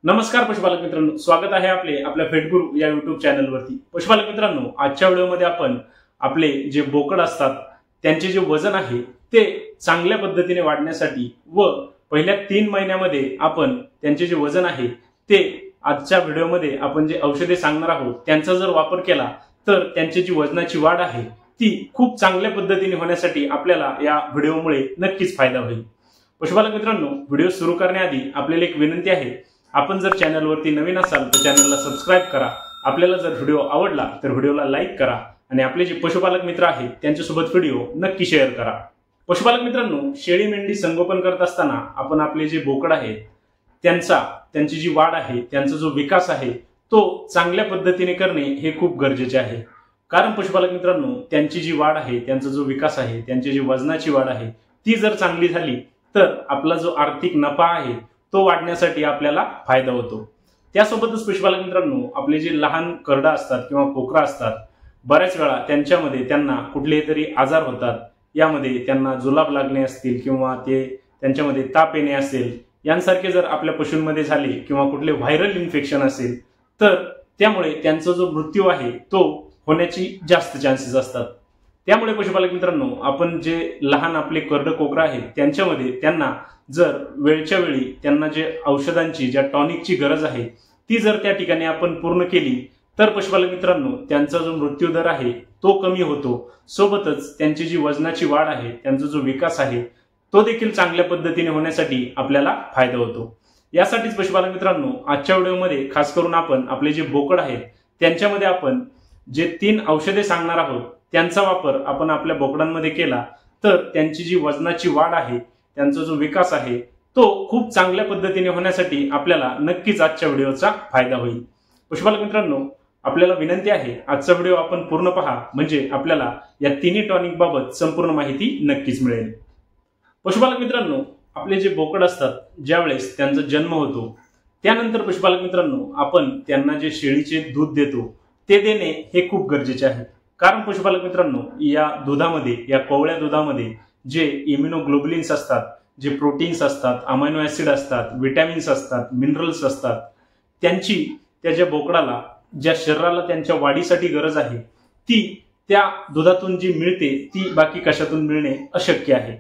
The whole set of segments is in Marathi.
नमस्कार पशुपालक मित्रांनो, स्वागत आहे आपल्या फेटगुरु या युट्यूब चॅनलवरती। पशुपालक मित्रांनो, आजच्या व्हिडिओमध्ये आपण आपले जे बोकड असतात त्यांचे जे वजन आहे ते चांगल्या पद्धतीने वाढण्यासाठी व पहिल्या 3 महिन्यामध्ये आपण त्यांचे जे वजन आहे ते आजच्या व्हिडिओमध्ये आपण जे औषधे सांगणार आहोत त्यांचा जर वापर केला तर त्यांची जी वजनाची वाढ आहे ती खूप चांगल्या पद्धतीने होण्यासाठी आपल्याला या व्हिडिओमुळे नक्कीच फायदा होईल। पशुपालक मित्रांनो, व्हिडिओ सुरू करण्याआधी आपल्याला एक विनंती आहे, आपण जर चॅनलवरती नवीन असाल तर चॅनलला सबस्क्राइब करा। आपल्याला जर व्हिडिओ आवडला तर व्हिडिओला लाईक करा आणि आपले जे पशुपालक मित्र आहेत त्यांच्यासोबत व्हिडिओ नक्की शेअर करा। पशुपालक मित्रांनो, शेळी मेंढी संगोपन करत असताना आपण आपले जे बोकड आहेत त्यांची जी वाढ आहे, त्यांचा जो विकास आहे तो चांगल्या पद्धतीने करणे हे खूप गरजेचे आहे। कारण पशुपालक मित्रांनो, त्यांची जी वाढ आहे, त्यांचा जो विकास आहे, त्यांची जी वजनाची वाढ आहे ती जर चांगली झाली तर आपला जो आर्थिक नफा आहे तो वाढण्यासाठी आपल्याला फायदा होतो। त्यासोबतच पशुपालक मित्रांनो, आपले जे लहान करडा असतात किंवा कोकरा असतात, बऱ्याच वेळा त्यांना कुठलेही तरी आजार होतात। यामध्ये त्यांना जुलाब लागणे असतील किंवा त्यांच्यामध्ये ताप येणे असेल, यांसारखे जर आपल्या पशूंमध्ये झाले किंवा कुठले व्हायरल इन्फेक्शन असेल तर त्यामुळे त्यांचा जो मृत्यू आहे तो होण्याची जास्त चान्सेस असतात। त्यामुळे पशुपालक मित्रांनो, आपण जे लहान आपले करड कोकरा आहेत त्यांना जर वेळच्या वेळी त्यांना जे औषधांची ज्या टॉनिकची गरज आहे ती जर त्या ठिकाणी आपण पूर्ण केली तर पशुपालक मित्रांनो, त्यांचा जो मृत्यू दर आहे तो कमी होतो। सोबतच त्यांची जी वजनाची वाढ आहे, त्यांचा जो विकास आहे तो देखील चांगल्या पद्धतीने होण्यासाठी आपल्याला फायदा होतो। यासाठीच पशुपालक मित्रांनो, आजच्या व्हिडिओमध्ये खास करून आपण आपले जे बोकड आहेत त्यांच्यामध्ये आपण जे 3 औषधे सांगणार आहोत त्यांचा वापर आपण आपल्या बोकडांमध्ये केला तर त्यांची जी वजनाची वाढ आहे, त्यांचा जो विकास आहे तो खूप चांगल्या पद्धतीने होण्यासाठी आपल्याला नक्कीच आजच्या व्हिडिओचा फायदा होईल। पशुपालक मित्रांनो, आपल्याला विनंती आहे, आजचा व्हिडिओ आपण पूर्ण पहा, म्हणजे आपल्याला या 3 टॉनिक बाबत संपूर्ण माहिती नक्कीच मिळेल। पशुपालक मित्रांनो, आपले जे बोकड असतात ज्यावेळेस त्यांचा जन्म होतो त्यानंतर पशुपालक मित्रांनो आपण त्यांना जे शेळीचे दूध देतो ते देणे हे खूप गरजेचे आहे। कारण पशुपालक मित्रांनो, या दुधामध्ये, या कोवळ्या दुधामध्ये जे इम्युनोग्लोबुलिन्स असतात, जे प्रोटीन्स असतात, अमायनो ऍसिड असतात, विटॅमिन्स असतात, मिनरल्स असतात, त्याच्या बोकडाला ज्या शरीराला त्यांच्या वाढीसाठी गरज आहे ती त्या दुधातून जी मिळते ती बाकी कशातून मिळणे अशक्य आहे।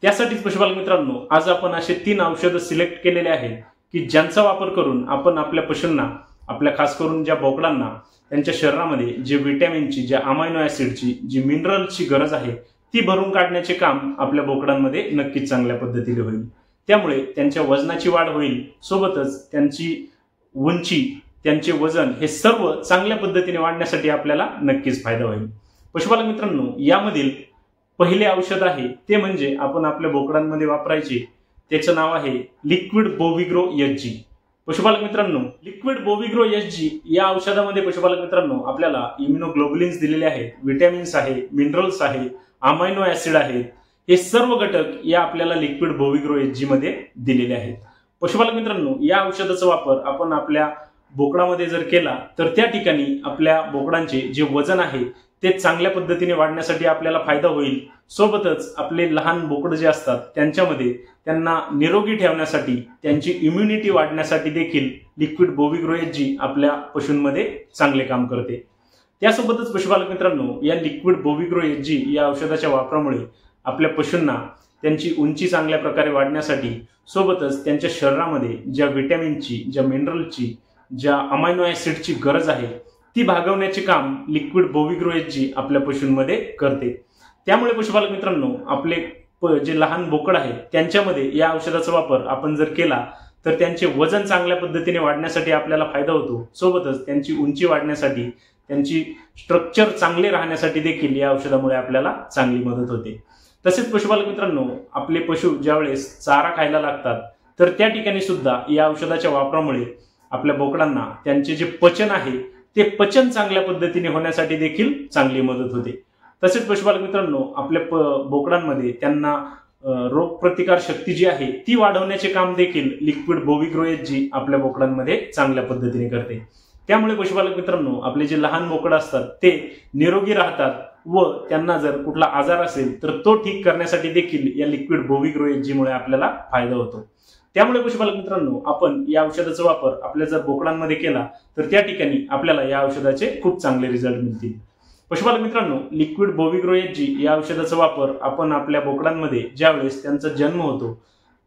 त्यासाठीच पशुपालक मित्रांनो, आज आपण असे 3 औषध सिलेक्ट केलेले आहेत की ज्यांचा वापर करून आपण आपल्या पशूंना, आपल्या खास करून ज्या बोकडांना त्यांच्या शरीरामध्ये जे विटॅमिनची, ज्या अमायनो ऍसिडची, जी मिनरलची गरज आहे ती भरून काढण्याचे काम आपल्या बोकडांमध्ये नक्कीच चांगल्या पद्धतीने होईल। त्यामुळे त्यांच्या वजनाची वाढ होईल, सोबतच त्यांची उंची, त्यांचे वजन हे सर्व चांगल्या पद्धतीने वाढण्यासाठी आपल्याला नक्कीच फायदा होईल। पशुपालक मित्रांनो, यामधील पहिले औषध आहे ते म्हणजे आपण आपल्या बोकडांमध्ये वापरायचे, त्याचं नाव आहे लिक्विड बोविग्रो एसजी। पशुपालक मित्रांनो, लिक्विड बोविग्रो एसजी या औषधामध्ये पशुपालक मित्रांनो आपल्याला इम्युनोग्लोबुलिन्स दिलेले आहेत, विटॅमिन्स आहे, मिनरल्स आहे, अमायनो ऍसिड आहेत, हे सर्व घटक या आपल्याला लिक्विड बोविग्रो एसजी मध्ये दिलेले आहेत। पशुपालक मित्रांनो, या औषधाचा वापर आपण आपल्या बोकडामध्ये जर केला तर त्या ठिकाणी आपल्या बोकडांचे जे वजन आहे ते चांगल्या पद्धतीने वाढण्यासाठी आपल्याला फायदा होईल। सोबतच आपले लहान बोकड जे असतात त्यांना निरोगी ठेवण्यासाठी, त्यांची इम्युनिटी वाढण्यासाठी देखील लिक्विड बोविग्रो एसजी आपल्या पशूंमध्ये चांगले काम करते। त्यासोबतच पशुपालक मित्रांनो, या लिक्विड बोविग्रो एसजी या औषधाच्या वापरामुळे आपल्या पशूंना त्यांची उंची चांगल्या प्रकारे वाढण्यासाठी, सोबतच त्यांच्या शरीरामध्ये ज्या विटॅमिनची, ज्या मिनरलची, ज्या अमायनो ऍसिडची गरज आहे ती भागवण्याचे काम लिक्विड बोविग्रो एसजी आपल्या पशूंमध्ये करते। त्यामुळे पशुपालक मित्रांनो, आपले जे लहान बोकड आहेत त्यांच्यामध्ये या औषधाचा वापर आपण जर केला तर त्यांचे वजन चांगल्या पद्धतीने वाढण्यासाठी आपल्याला फायदा होतो। सोबतच त्यांची उंची वाढण्यासाठी, त्यांची स्ट्रक्चर चांगले राहण्यासाठी देखील या औषधामुळे आपल्याला चांगली मदत होते। तसेच पशुपालक मित्रांनो, आपले पशु ज्यावेळेस चारा खायला लागतात तर त्या ठिकाणी सुद्धा या औषधाच्या वापरामुळे आपल्या बोकडांना त्यांचे जे पचन आहे ते पचन चांगल्या पद्धतीने होण्यासाठी देखील चांगली मदत होते। तसेच पशुपालक मित्रांनो, आपल्या बोकडांमध्ये त्यांना रोगप्रतिकार शक्ती जी आहे ती वाढवण्याचे काम देखील लिक्विड बोविग्रो एसजी आपल्या बोकडांमध्ये चांगल्या पद्धतीने करते। त्यामुळे पशुपालक मित्रांनो, आपले जे लहान बोकड असतात ते निरोगी राहतात व त्यांना जर कुठला आजार असेल तर तो ठीक करण्यासाठी देखील या लिक्विड बोविग्रो एसजी मुळे आपल्याला फायदा होतो। त्यामुळे पशुपालक मित्रांनो, आपण या औषधाचा वापर आपल्या जर बोकडांमध्ये केला तर त्या ठिकाणी आपल्याला या औषधाचे खूप चांगले रिझल्ट मिळतील. पशुपालक मित्रांनो, लिक्विड बोविग्रो एचजी या औषधाचा वापर आपण आपल्या बोकडांमध्ये ज्यावेळेस त्यांचा जन्म होतो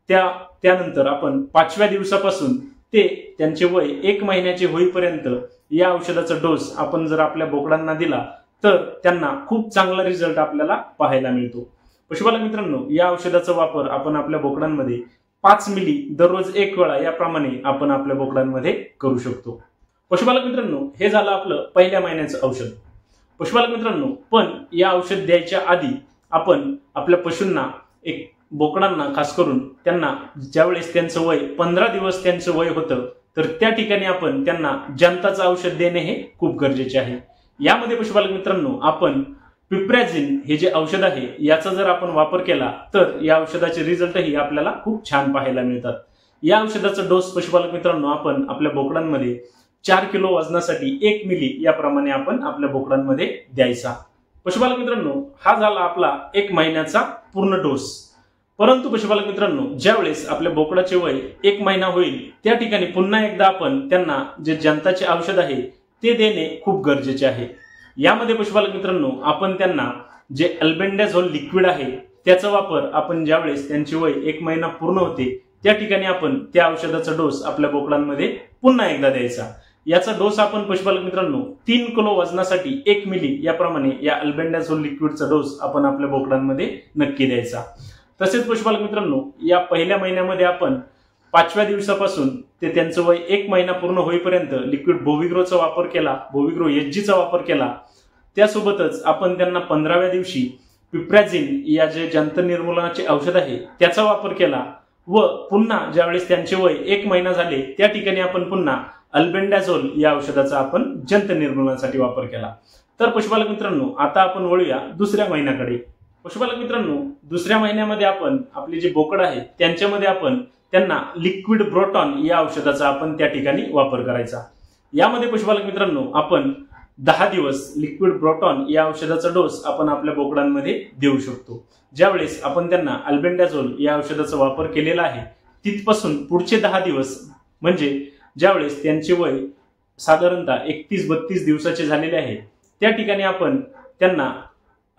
त्यानंतर आपण 5व्या दिवसापासून ते त्यांचे वय 1 महिन्याचे होईपर्यंत या औषधाचा डोस आपण जर आपल्या बोकडांना दिला तर त्यांना खूप चांगला रिझल्ट आपल्याला पाहायला मिळतो. पशुपालक मित्रांनो, या औषधाचा वापर आपण आपल्या बोकडांमध्ये 5 मिली दररोज 1 वेळा याप्रमाणे आपण आपल्या बोकडांमध्ये करू शकतो. पशुपालक मित्रांनो, हे झालं आपलं पहिल्या महिन्याचं औषध. पशुपालक मित्रांनो, पण या औषध द्यायच्या आधी आपण आपल्या पशूंना बोकडांना खास करून त्यांना ज्यावेळेस त्यांचं वय 15 दिवस त्यांचं वय होतं तर त्या ठिकाणी आपण त्यांना जंताचं औषध देणे हे खूप गरजेचे आहे. यामध्ये पशुपालक मित्रांनो, आपण पिप्रॅझिन हे जे औषध आहे याचा जर आपण वापर केला तर या औषधाचे रिझल्टही आपल्याला खूप छान पाहायला मिळतात. या औषधाचा डोस पशुपालक मित्रांनो आपण आपल्या बोकडांमध्ये 4 किलो वजनासाठी 1 मिली याप्रमाणे आपण आपल्या बोकडांमध्ये द्यायचा. पशुपालक मित्रांनो, हा झाला आपला 1 महिन्याचा पूर्ण डोस. परंतु पशुपालक मित्रांनो, ज्यावेळेस आपल्या बोकडाचे वय 1 महिना होईल त्या ठिकाणी पुन्हा एकदा आपण त्यांना जे जंताचे औषध आहे ते देणे खूप गरजेचे आहे. यामध्ये पशुपालक मित्रांनो, आपण त्यांना जे अल्बेंडाझोल लिक्विड आहे त्याचा वापर आपण ज्यावेळेस त्यांचे वय 1 महिना पूर्ण होते त्या ठिकाणी आपण त्या औषधाचा डोस आपल्या बोकडांमध्ये पुन्हा एकदा द्यायचा. याचा डोस आपण पशुपालक मित्रांनो 3 किलो वजनासाठी 1 मिली याप्रमाणे या अल्बेंडाझोल लिक्विडचा डोस आपण आपल्या बोकडांमध्ये नक्की द्यायचा. तसेच पशुपालक मित्रांनो, या पहिल्या महिन्यामध्ये आपण 5व्या दिवसापासून ते त्यांचं वय 1 महिना पूर्ण होईपर्यंत लिक्विड बोविग्रोचा वापर केला, बोविग्रो एचजीचा वापर केला. त्यासोबतच आपण त्यांना 15व्या दिवशी पिप्रॅझिन या जे जंत निर्मूलनाचे औषध आहे त्याचा वापर केला व पुन्हा ज्यावेळेस त्यांचे वय 1 महिना झाले त्या ठिकाणी आपण पुन्हा अल्बेंडाझोल या औषधाचा आपण जंत निर्मूलनासाठी वापर केला. तर पशुपालक मित्रांनो, आता आपण वळूया दुसऱ्या महिन्याकडे. पशुपालक मित्रांनो, दुसऱ्या महिन्यामध्ये आपण आपले जे बोकड आहेत त्यांच्यामध्ये आपण त्यांना लिक्विड ब्रोटॉन या औषधाचा आपण त्या ठिकाणी वापर करायचा. यामध्ये पशुपालक मित्रांनो, आपण 10 दिवस लिक्विड ब्रोटॉन या औषधाचा डोस आपण आपल्या बोकडांमध्ये देऊ शकतो. ज्यावेळेस आपण त्यांना अल्बेंडाझोल या औषधाचा वापर केलेला आहे तिथपासून पुढचे 10 दिवस म्हणजे ज्यावेळेस त्यांचे वय साधारणतः 31-32 दिवसाचे झालेले आहे त्या ठिकाणी आपण त्यांना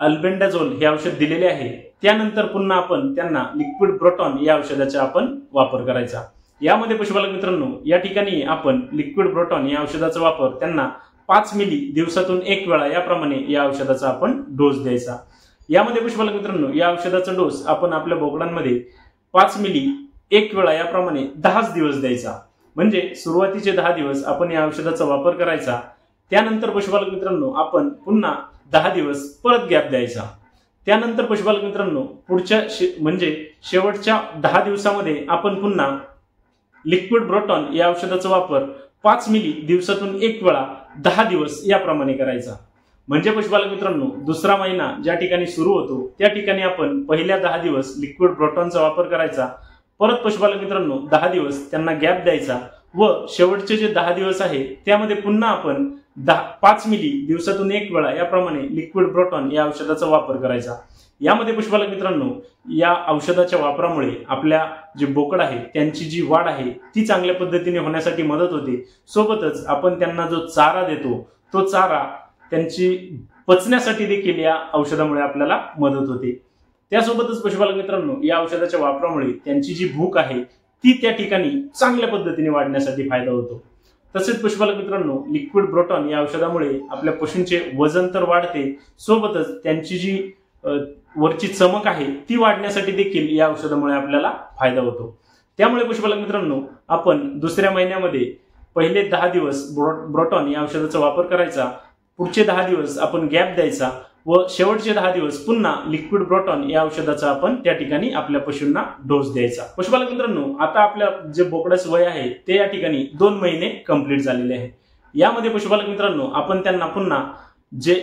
अल्बेंडाझोल हे औषध दिलेले आहे. त्यानंतर पुन्हा आपण त्यांना लिक्विड ब्रोटॉन या औषधाचा आपण वापर करायचा. यामध्ये पशुपालक मित्रांनो, या ठिकाणी आपण लिक्विड ब्रोटॉन या औषधाचा वापर त्यांना 5 मिली दिवसातून 1 वेळा याप्रमाणे या औषधाचा आपण डोस द्यायचा. यामध्ये पशुपालक मित्रांनो, या औषधाचा डोस आपण आपल्या बोकडांमध्ये 5 मिली 1 वेळा याप्रमाणे 10 दिवस द्यायचा. म्हणजे सुरुवातीचे 10 दिवस आपण या औषधाचा वापर करायचा. त्यानंतर पशुपालक मित्रांनो, आपण पुन्हा 10 दिवस परत गॅप द्यायचा. त्यानंतर पशुपालक मित्रांनो, पुढच्या म्हणजे शेवटच्या 10 दिवसामध्ये आपण पुन्हा लिक्विड ब्रोटॉन या औषधाचा वापर 5 मिली दिवसातून 1 वेळा 10 दिवस याप्रमाणे करायचा. म्हणजे पशुपालक मित्रांनो, दुसरा महिना ज्या ठिकाणी सुरू होतो त्या ठिकाणी आपण पहिल्या 10 दिवस लिक्विड ब्रोटॉनचा वापर करायचा. परत पशुपालक मित्रांनो 10 दिवस त्यांना गॅप द्यायचा व शेवटचे जे 10 दिवस आहे त्यामध्ये पुन्हा आपण 5 मिली दिवसातून 1 वेळा याप्रमाणे लिक्विड ब्रोटॉन या औषधाचा वापर करायचा. यामध्ये पशुपालक मित्रांनो, या औषधाच्या वापरामुळे आपल्या जे बोकड आहे त्यांची जी वाढ आहे ती चांगल्या पद्धतीने होण्यासाठी मदत होते. सोबतच आपण त्यांना जो चारा देतो तो चारा त्यांची पचण्यासाठी देखील या औषधामुळे आपल्याला मदत होते. त्यासोबतच पशुपालक मित्रांनो, या औषधाच्या वापरामुळे त्यांची जी भूक आहे ती त्या ठिकाणी चांगल्या पद्धतीने वाढण्यासाठी फायदा होतो. तसेच पशुपालक मित्रांनो, लिक्विड ब्रोटॉन या औषधामुळे आपल्या पशूंचे वजन तर वाढते, सोबतच त्यांची जी वरची चमक आहे ती वाढण्यासाठी देखील या औषधामुळे आपल्याला फायदा होतो. त्यामुळे पशुपालक मित्रांनो, आपण दुसऱ्या महिन्यामध्ये पहिले 10 दिवस ब्रोटॉन या औषधाचा वापर करायचा, पुढचे 10 दिवस आपण गॅप द्यायचा व शेवटचे 10 दिवस पुन्हा लिक्विड ब्रोटॉन या औषधाचा आपण त्या ठिकाणी आपल्या पशूंना डोस द्यायचा. पशुपालक मित्रांनो, आता आपल्या जे बोकडाचे वय आहे ते या ठिकाणी 2 महिने कंप्लीट झालेले आहे. यामध्ये पशुपालक मित्रांनो, आपण त्यांना पुन्हा जे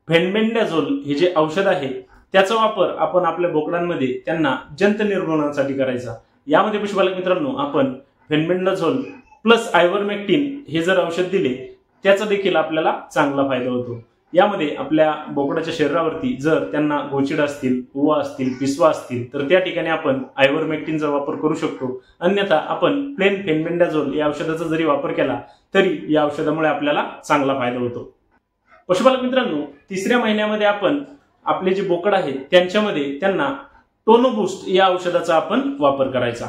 फेनबेंडाझोल हे जे औषध आहे त्याचा वापर आपण आपल्या बोकडांमध्ये त्यांना जंत निर्मूलनासाठी करायचा. यामध्ये पशुपालक मित्रांनो, आपण फेनबेंडाझोल प्लस आयव्हरमेक्टिन हे जर औषध दिले त्याचा देखील आपल्याला चांगला फायदा होतो. यामध्ये आपल्या बोकडाच्या शरीरावरती जर त्यांना गोचिड असतील, उवा असतील, पिसवा असतील तर त्या ठिकाणी आपण आयव्हरमेक्टिनचा वापर करू शकतो. अन्यथा आपण प्लेन फेनबेंडाझोल या औषधाचा जरी वापर केला तरी या औषधामुळे आपल्याला चांगला फायदा होतो. पशुपालक मित्रांनो, तिसऱ्या महिन्यामध्ये आपण आपले जे बोकड आहेत त्यांच्यामध्ये त्यांना टोनोबूस्ट या औषधाचा आपण वापर करायचा.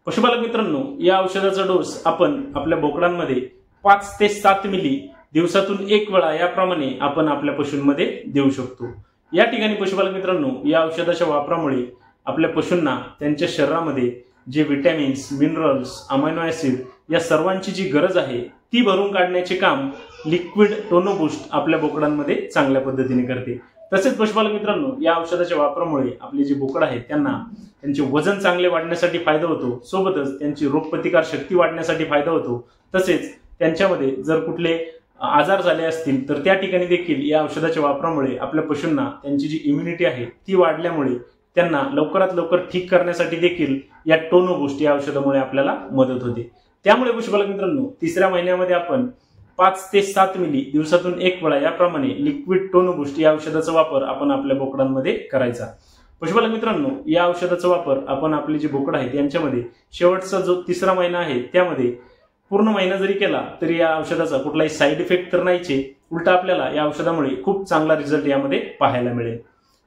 पशुपालक मित्रांनो, या औषधाचा डोस आपण आपल्या बोकडांमध्ये 5 ते 7 मिली दिवसातून 1 वेळा याप्रमाणे आपण आपल्या पशूंमध्ये देऊ शकतो. या ठिकाणी पशुपालक मित्रांनो, या औषधाच्या वापरामुळे आपल्या पशूंना त्यांच्या शरीरामध्ये जे विटॅमिन्स, मिनरल्स, अमायनो ऍसिड या सर्वांची जी गरज आहे ती भरून काढण्याचे काम लिक्विड टोनोबूस्ट आपल्या बोकडांमध्ये चांगल्या पद्धतीने करते. तसेच पशुपालक मित्रांनो, या औषधाच्या वापरामुळे आपले जे बोकड आहेत त्यांना त्यांचे वजन चांगले वाढण्यासाठी फायदा होतो, सोबतच त्यांची रोगप्रतिकार शक्ती वाढण्यासाठी फायदा होतो. तसेच त्यांच्यामध्ये जर कुठले आजार झाले असतील तर त्या ठिकाणी देखील या औषधाच्या वापरामुळे आपल्या पशूंना त्यांची जी इम्युनिटी आहे ती वाढल्यामुळे त्यांना लवकरात लवकर ठीक करण्यासाठी देखील या टोनोबूस्ट या औषधामुळे आपल्याला मदत होते. त्यामुळे पशुपालक मित्रांनो, तिसऱ्या महिन्यामध्ये आपण 5 ते 7 मिली दिवसातून 1 वेळा याप्रमाणे लिक्विड टोनोबूस्ट या औषधाचा वापर आपण आपल्या बोकडांमध्ये करायचा. पशुपालक मित्रांनो, या औषधाचा वापर आपण आपले जे बोकड आहेत यांच्यामध्ये शेवटचा जो तिसरा महिना आहे त्यामध्ये पूर्ण महिना जरी केला तरी या औषधाचा कुठलाही साईड इफेक्ट तर नाहीचे, उलटा आपल्याला या औषधामुळे खूप चांगला रिझल्ट यामध्ये पाहायला मिळेल.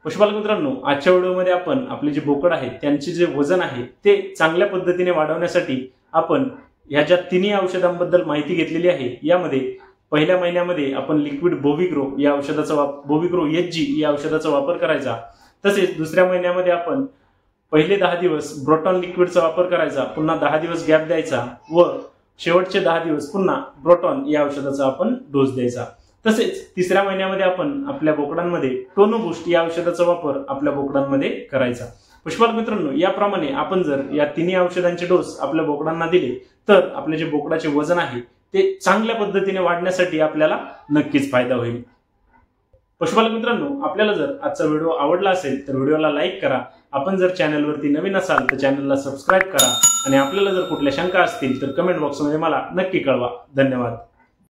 पशुपालक मित्रांनो, आजच्या व्हिडिओमध्ये आपण आपले जे बोकड आहेत त्यांचे जे वजन आहे ते चांगल्या पद्धतीने वाढवण्यासाठी आपण ह्या ज्या तिन्ही औषधांबद्दल माहिती घेतलेली आहे. यामध्ये पहिल्या महिन्यामध्ये आपण लिक्विड बोविग्रो या औषधाचा बोविग्रो HG या औषधाचा वापर करायचा. तसेच दुसऱ्या महिन्यामध्ये आपण पहिले 10 दिवस ब्रोटॉन लिक्विडचा वापर करायचा, पुन्हा 10 दिवस गॅप द्यायचा व शेवटचे 10 दिवस पुन्हा ब्रोटॉन या औषधाचा आपण डोस द्यायचा. तसेच तिसऱ्या महिन्यामध्ये आपण आपल्या बोकडांमध्ये टोनोबूस्ट या औषधाचा वापर आपल्या बोकडांमध्ये करायचा. पशुपालक मित्रांनो, याप्रमाणे आपण जर या तिन्ही औषधांचे डोस आपल्या बोकडांना दिले तर आपले जे बोकडाचे वजन आहे ते चांगल्या पद्धतीने वाढण्यासाठी आपल्याला नक्कीच फायदा होईल. पशुपालक मित्रांनो, आपल्याला जर आजचा व्हिडिओ आवडला असेल तर व्हिडिओला लाईक करा. आपण जर चॅनलवरती नवीन असाल तर चॅनलला सबस्क्राईब करा आणि आपल्याला जर कुठल्या शंका असतील तर कमेंट बॉक्समध्ये मला नक्की कळवा. धन्यवाद.